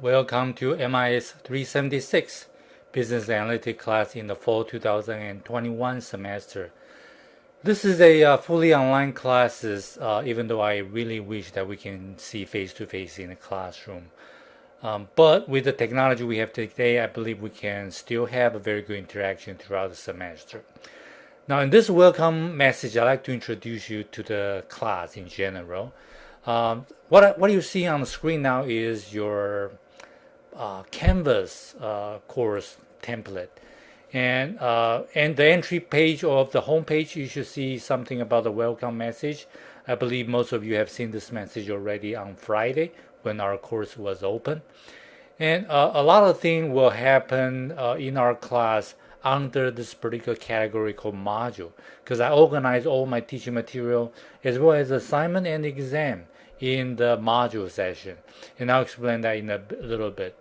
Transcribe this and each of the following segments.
Welcome to MIS376 Business Analytics class in the fall 2021 semester. This is a fully online classes, even though I really wish that we can see face-to-face in the classroom. But with the technology we have today, I believe we can still have a very good interaction throughout the semester. Now, in this welcome message, I'd like to introduce you to the class in general. What you see on the screen now is your Canvas course template. And the entry page of the home page, you should see something about the welcome message. I believe most of you have seen this message already on Friday when our course was open. And a lot of things will happen in our class under this particular category called module, because I organize all my teaching material as well as assignment and exam in the module session, and I'll explain that in a little bit.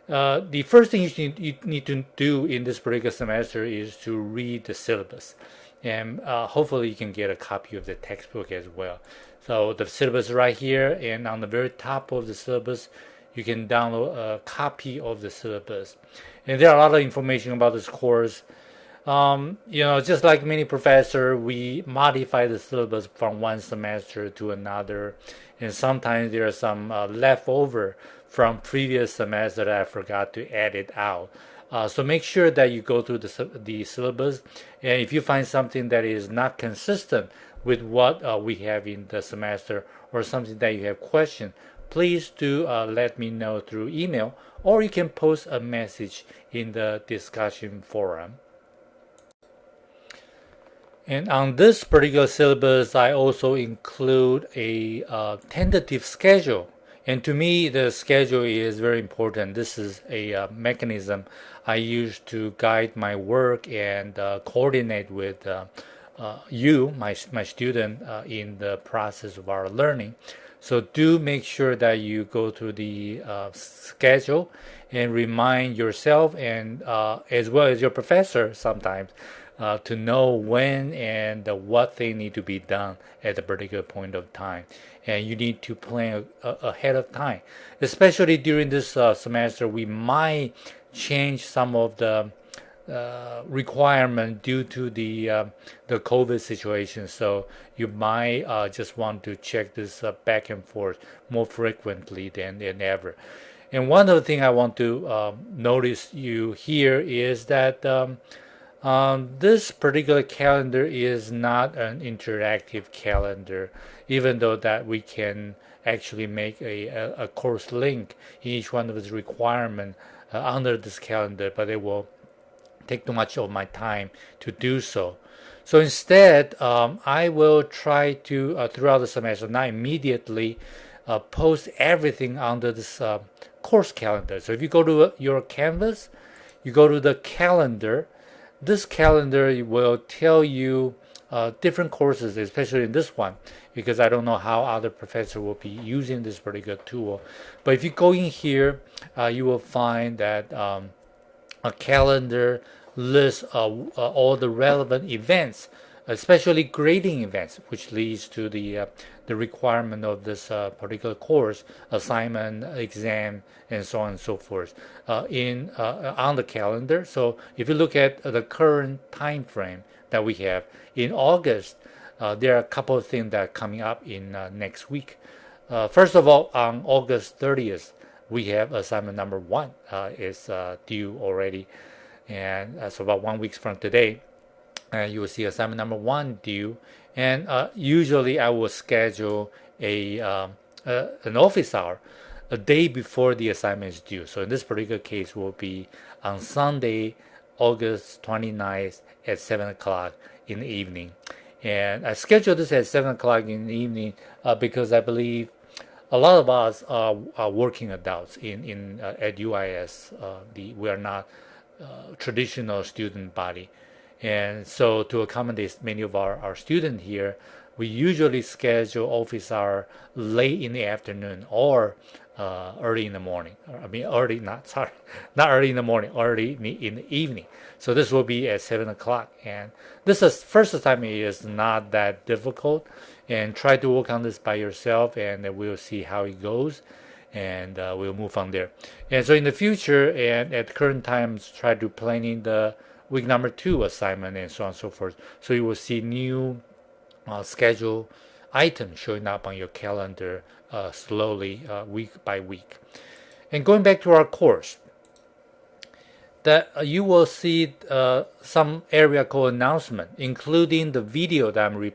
The first thing you need to do in this particular semester is to read the syllabus, and hopefully you can get a copy of the textbook as well. So the syllabus right here, and on the very top of the syllabus you can download a copy of the syllabus. And there are a lot of information about this course. Just like many professors, we modify the syllabus from one semester to another, and sometimes there are some leftover from previous semester that I forgot to edit out. So make sure that you go through the syllabus, and if you find something that is not consistent with what we have in the semester, or something that you have questioned, please do let me know through email, or you can post a message in the discussion forum. And on this particular syllabus, I also include a tentative schedule. And to me, the schedule is very important. This is a mechanism I use to guide my work and coordinate with you, my student, in the process of our learning. So do make sure that you go through the schedule and remind yourself, and as well as your professor sometimes, to know when and what they need to be done at a particular point of time. And you need to plan ahead of time. Especially during this semester, we might change some of the requirement due to the COVID situation. So you might just want to check this back and forth more frequently than ever. And one of the things I want to notice you here is that this particular calendar is not an interactive calendar, even though that we can actually make a course link in each one of its requirements under this calendar, but it will take too much of my time to do so. So instead, I will try to, throughout the semester, not immediately post everything under this course calendar. So if you go to your Canvas, you go to the calendar. This calendar will tell you different courses, especially in this one, because I don't know how other professors will be using this particular tool. But if you go in here, you will find that a calendar lists all the relevant events, especially grading events, which leads to the requirement of this particular course, assignment, exam, and so on and so forth, on the calendar. So if you look at the current time frame that we have in August, there are a couple of things that are coming up in next week. First of all, on August 30th, we have assignment number 1 is due already, and so about 1 week from today, you will see assignment number 1 due. And usually I will schedule an office hour a day before the assignment is due. So in this particular case, will be on Sunday, August 29th at 7 o'clock in the evening. And I scheduled this at 7 o'clock in the evening because I believe a lot of us are working adults at UIS. We are not traditional student body. And so to accommodate many of our students here, we usually schedule office hour late in the afternoon or early in the morning. Not early in the morning, early in the evening. So this will be at 7 o'clock. And this is first assignment is not that difficult. And try to work on this by yourself, and we'll see how it goes. and we'll move from there. And so in the future and at current times, try to planning the week number 2 assignment and so on and so forth. So you will see new schedule items showing up on your calendar slowly, week by week. And going back to our course, that you will see some area called announcement, including the video that I'm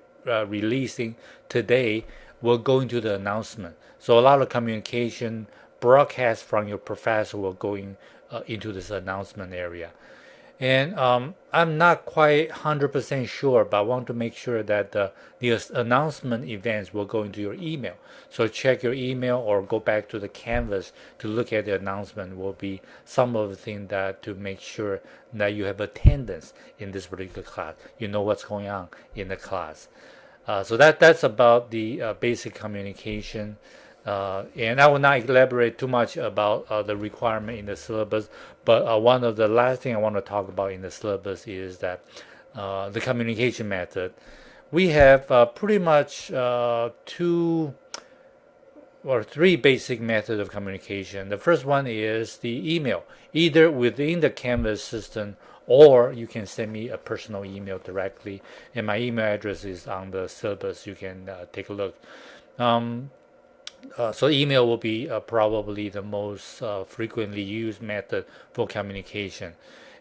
releasing today will go into the announcement. So a lot of communication broadcast from your professor will go into this announcement area. And I'm not quite 100% sure, but I want to make sure that the announcement events will go into your email. So check your email or go back to the Canvas to look at the announcement. Will be some of the things that to make sure that you have attendance in this particular class. You know what's going on in the class. So that's about the basic communication. And I will not elaborate too much about the requirement in the syllabus, but one of the last thing I want to talk about in the syllabus is that the communication method. We have pretty much 2 or 3 basic methods of communication. The first one is the email, either within the Canvas system or you can send me a personal email directly, and my email address is on the syllabus. You can take a look. So email will be probably the most frequently used method for communication.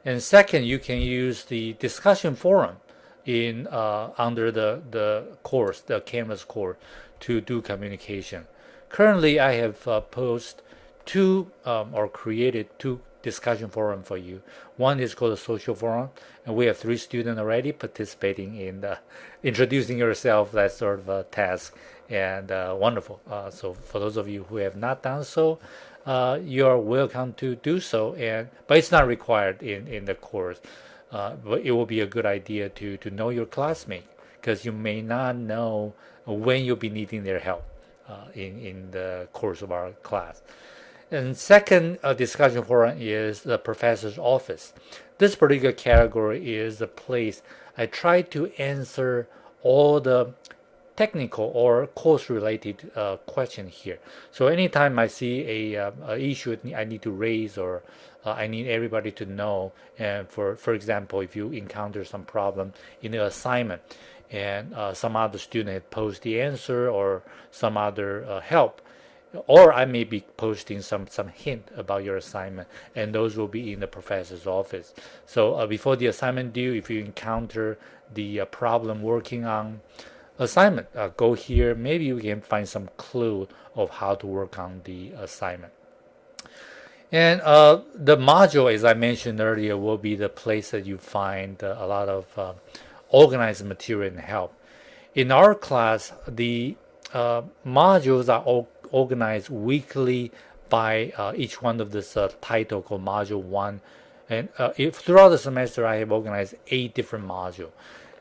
And second, you can use the discussion forum in under the course, the Canvas course, to do communication. Currently, I have posted 2 or created 2 discussion forum for you. One is called the social forum, and we have 3 students already participating in the introducing yourself, that sort of a task, and wonderful. So for those of you who have not done so, you are welcome to do so, but it's not required in the course. But it will be a good idea to know your classmate, because you may not know when you'll be needing their help in the course of our class. And second discussion forum is the professor's office. This particular category is the place I try to answer all the technical or course-related question here. So anytime I see a issue I need to raise, or I need everybody to know, and for example, if you encounter some problem in the assignment and some other student had posed the answer or some other help, or I may be posting some hint about your assignment, and those will be in the professor's office. So before the assignment due, if you encounter the problem working on assignment, go here. Maybe you can find some clue of how to work on the assignment. And the module, as I mentioned earlier, will be the place that you find a lot of organized material and help. In our class, the modules are all organized weekly by each one of this title called Module 1. And if throughout the semester, I have organized 8 different modules.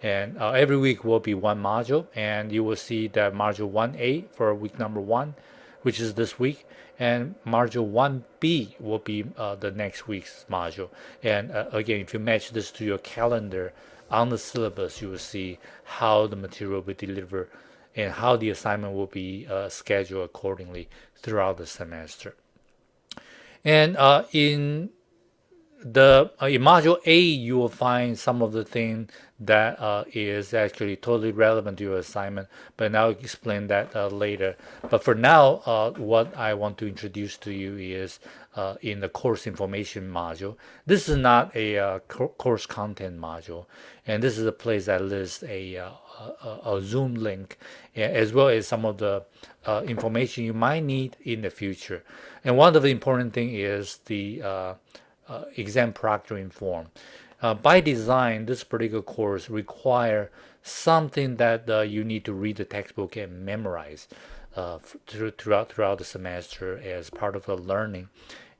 And every week will be 1 module, and you will see that Module 1A for week number 1, which is this week, and Module 1B will be the next week's module. And again, if you match this to your calendar on the syllabus, you will see how the material will be delivered and how the assignment will be scheduled accordingly throughout the semester. And in Module A, you will find some of the things that is actually totally relevant to your assignment, but I'll explain that later. But for now, what I want to introduce to you is in the course information module. This is not a course content module, and this is a place that lists a Zoom link, as well as some of the information you might need in the future. And one of the important things is the exam proctoring form. By design, this particular course requires something that you need to read the textbook and memorize throughout the semester as part of the learning.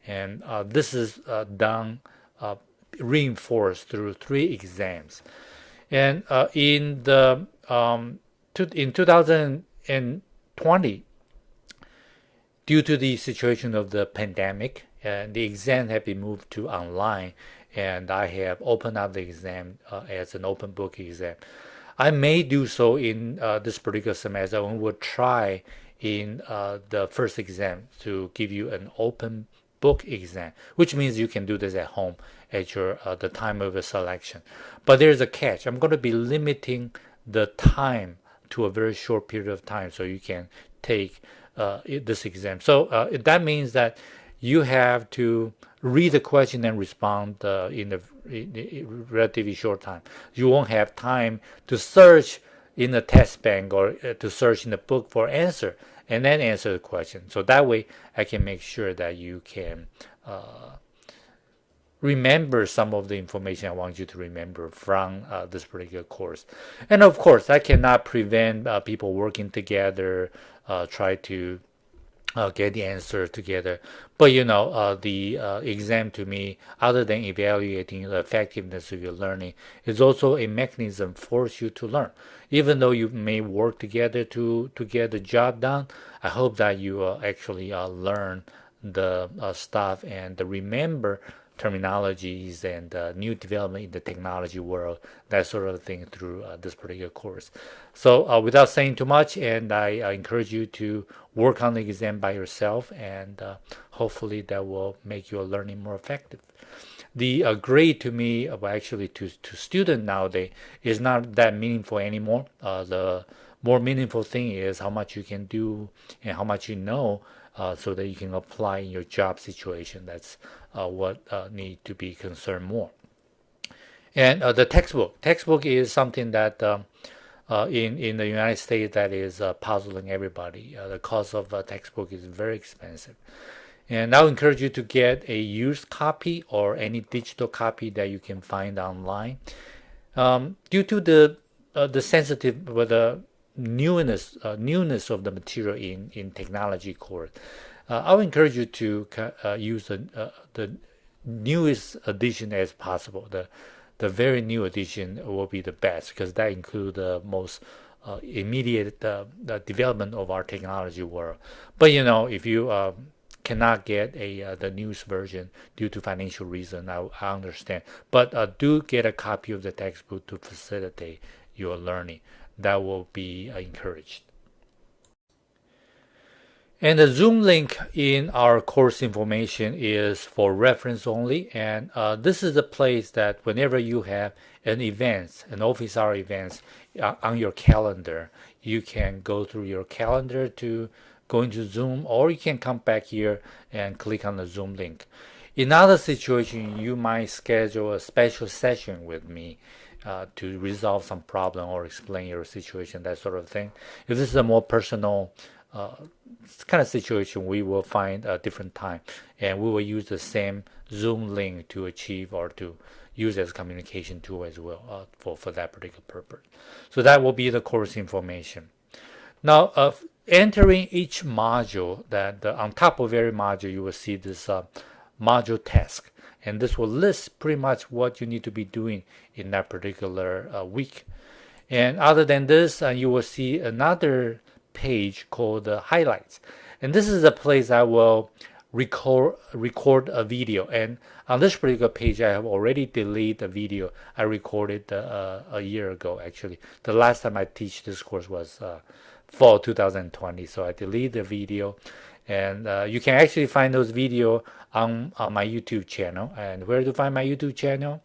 And this is done, reinforced through 3 exams. And in 2020, due to the situation of the pandemic, the exam have been moved to online, and I have opened up the exam as an open book exam. I may do so in this particular semester, and we'll try in the first exam to give you an open book exam, which means you can do this at home at your the time of the selection. But there's a catch. I'm going to be limiting the time to a very short period of time so you can take this exam. So that means that you have to read the question and respond in a relatively short time. You won't have time to search in the test bank or to search in the book for answer and then answer the question. So that way I can make sure that you can remember some of the information I want you to remember from this particular course. And of course, I cannot prevent people working together, try to get the answer together. But the exam to me, other than evaluating the effectiveness of your learning, is also a mechanism for you to learn. Even though you may work together to get the job done, I hope that you actually learn the stuff and remember terminologies and new development in the technology world, that sort of thing through this particular course. So without saying too much, and I encourage you to work on the exam by yourself, and hopefully that will make your learning more effective. The grade to me, actually to students nowadays, is not that meaningful anymore. The more meaningful thing is how much you can do and how much you know, so that you can apply in your job situation. That's what need to be concerned more. And the textbook is something that in the United States that is puzzling everybody. The cost of a textbook is very expensive. And I'll encourage you to get a used copy or any digital copy that you can find online. Due to the sensitive or the newness of the material in technology course, I'll encourage you to use the newest edition as possible. The very new edition will be the best because that includes the most immediate the development of our technology world. But if you cannot get the newest version due to financial reason, I understand. But do get a copy of the textbook to facilitate your learning. That will be encouraged. And the Zoom link in our course information is for reference only. And this is the place that whenever you have an office hour event on your calendar, you can go through your calendar to go into Zoom, or you can come back here and click on the Zoom link. In other situations, you might schedule a special session with me to resolve some problem or explain your situation, that sort of thing. If this is a more personal kind of situation, we will find a different time, and we will use the same Zoom link to achieve or to use as communication tool as well for that particular purpose. So that will be the course information. Now, entering each module, that on top of every module, you will see this module task, and this will list pretty much what you need to be doing in that particular week. And other than this, you will see another page called highlights, and this is a place I will record a video. And on this particular page, I have already deleted the video I recorded a year ago. Actually, the last time I teach this course was fall 2020, so I deleted the video. And you can actually find those videos on my YouTube channel. And where to find my YouTube channel?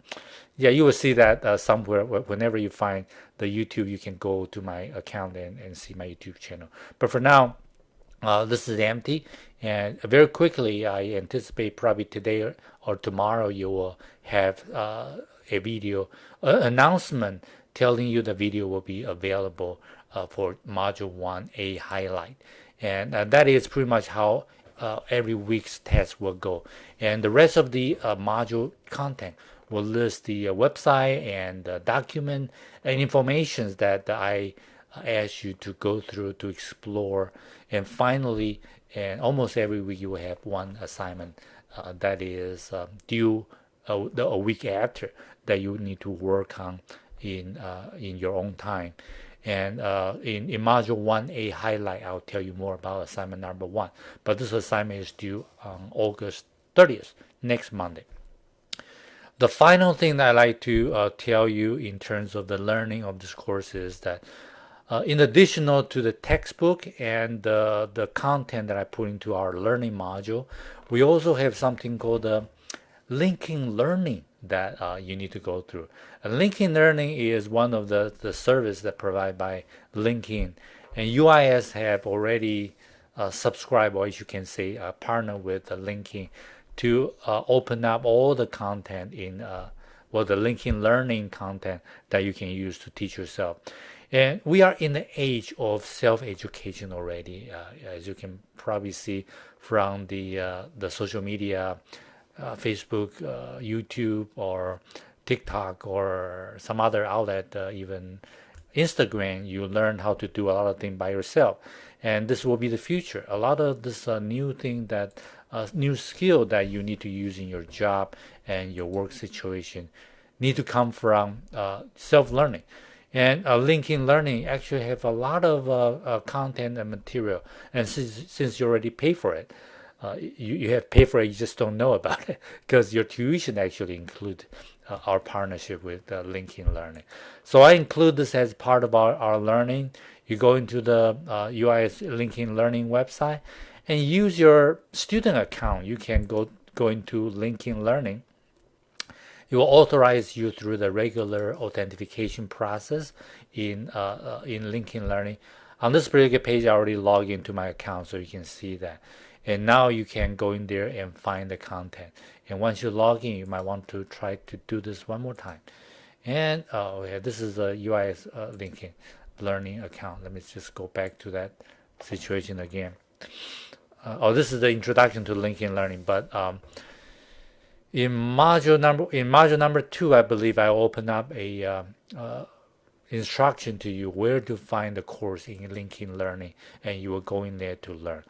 Yeah, you will see that somewhere. Whenever you find the YouTube, you can go to my account and see my YouTube channel. But for now, this is empty. And very quickly, I anticipate probably today or tomorrow, you will have a video announcement telling you the video will be available for Module 1A highlight. And that is pretty much how every week's test will go. And the rest of the module content will list the website and document and information that I ask you to go through to explore. And finally, and almost every week you will have one assignment that is due a week after that you need to work on in your own time. And in Module 1A highlight, I'll tell you more about assignment number 1. But this assignment is due on August 30th, next Monday. The final thing that I'd like to tell you in terms of the learning of this course is that In addition to the textbook and the content that I put into our learning module, we also have something called linking learning that you need to go through. And linking learning is one of the service that provided by LinkedIn, and UIS have already subscribed, or as you can say, partner with LinkedIn to open up all the content in the LinkedIn learning content that you can use to teach yourself. And we are in the age of self-education already, as you can probably see from the social media, Facebook, YouTube, or TikTok, or some other outlet, even Instagram. You learn how to do a lot of things by yourself, and this will be the future. A lot of this new thing that new skill that you need to use in your job and your work situation need to come from self-learning. And LinkedIn Learning actually have a lot of content and material. And since you already pay for it, you have paid for it, you just don't know about it because your tuition actually include our partnership with LinkedIn Learning. So I include this as part of our learning. You go into the UIS LinkedIn Learning website and use your student account. You can go into LinkedIn Learning. It will authorize you through the regular authentication process in LinkedIn Learning. On this particular page, I already logged into my account, so you can see that. And now you can go in there and find the content. And once you log in, you might want to try to do this one more time. And this is a UIS LinkedIn Learning account. Let me just go back to that situation again. This is the introduction to LinkedIn Learning, but in module number 2, I believe I open up a instruction to you where to find the course in LinkedIn Learning, and you will go in there to learn.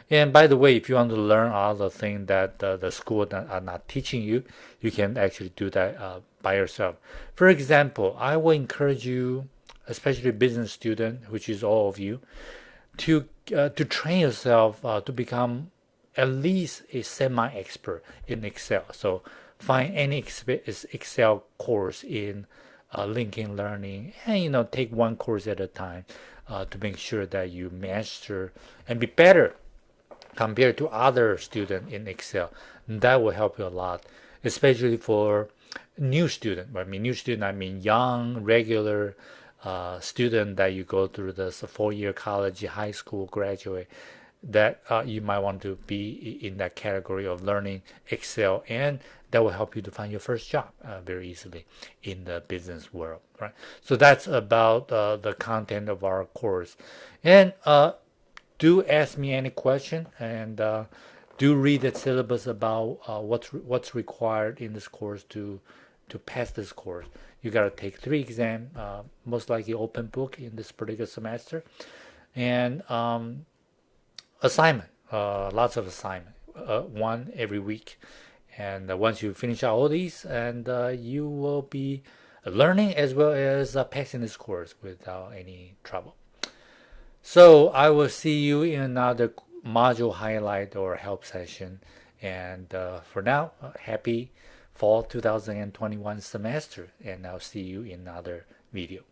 And by the way, if you want to learn all the things that the school are not teaching you, you can actually do that by yourself. For example, I will encourage you, especially business student, which is all of you, to train yourself to become at least a semi-expert in Excel. So find any Excel course in LinkedIn Learning, and take one course at a time to make sure that you master and be better compared to other students in Excel. That will help you a lot, especially for new student. I mean young, regular student that you go through this 4-year college, high school graduate, that you might want to be in that category of learning Excel, and that will help you to find your first job very easily in the business world, right? So that's about the content of our course. And do ask me any question, and do read the syllabus about what's required in this course to pass this course. You got to take 3 exams, most likely open book in this particular semester, and assignment, lots of assignment, one every week. And once you finish all these, and you will be learning as well as passing this course without any trouble. So I will see you in another module highlight or help session. And for now, happy fall 2021 semester, and I'll see you in another video.